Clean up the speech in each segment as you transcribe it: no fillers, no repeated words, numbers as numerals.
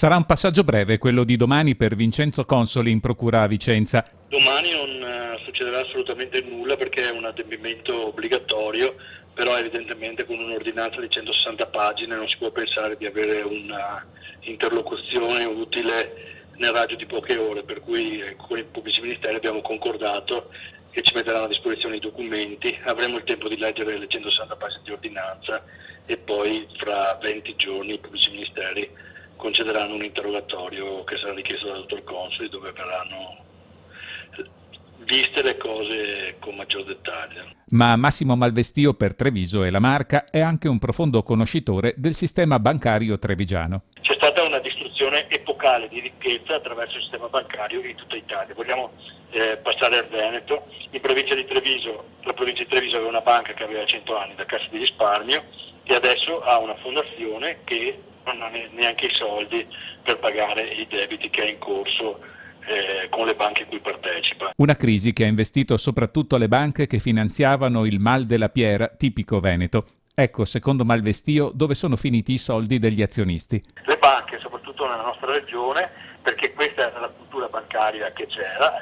Sarà un passaggio breve quello di domani per Vincenzo Consoli in procura a Vicenza. Domani non succederà assolutamente nulla perché è un adempimento obbligatorio, però evidentemente con un'ordinanza di 160 pagine non si può pensare di avere una interlocuzione utile nel raggio di poche ore, per cui con i pubblici ministeri abbiamo concordato che ci metteranno a disposizione i documenti, avremo il tempo di leggere le 160 pagine di ordinanza e poi fra 20 giorni i pubblici ministeri concederanno un interrogatorio che sarà richiesto dal dottor Consoli, dove verranno viste le cose con maggior dettaglio. Ma Massimo Malvestio per Treviso e la Marca è anche un profondo conoscitore del sistema bancario trevigiano. C'è stata una distruzione epocale di ricchezza attraverso il sistema bancario in tutta Italia. Vogliamo passare al Veneto. In provincia di Treviso, la provincia di Treviso aveva una banca che aveva 100 anni da Cassa di Risparmio e adesso ha una fondazione che non ha neanche i soldi per pagare i debiti che ha in corso con le banche in cui partecipa. Una crisi che ha investito soprattutto le banche che finanziavano il mal della Piera, tipico veneto. Ecco, secondo Malvestio, dove sono finiti i soldi degli azionisti. Le banche, soprattutto nella nostra regione, perché questa era la cultura bancaria che c'era,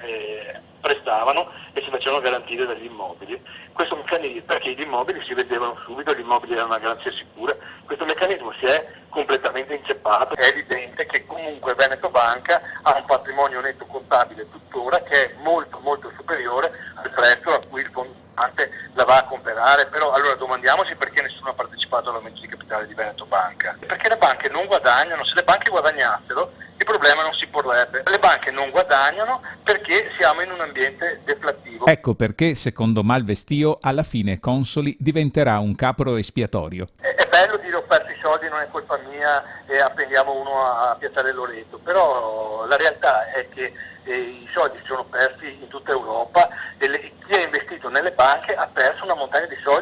prestavano e si facevano garantire dagli immobili. Questo meccanismo, perché gli immobili si vendevano subito, gli immobili erano una garanzia sicura, questo meccanismo si è completamente inceppato. È evidente che comunque Veneto Banca ha un patrimonio netto contabile tuttora che è molto molto superiore al prezzo a cui il fondante la va a comprare, però allora domandiamoci perché nessuno ha partecipato all'aumento di capitale di Veneto Banca. Perché le banche non guadagnano, se le banche guadagnassero il problema non si porrebbe. Le banche non guadagnano perché siamo in un ambiente deflattivo. Ecco perché, secondo Malvestio, alla fine Consoli diventerà un capro espiatorio. È bello dire ho perso i soldi, non è colpa mia e appendiamo uno a Piazzale Loreto, però la realtà è che i soldi si sono persi in tutta Europa e chi ha investito nelle banche ha perso una montagna di soldi.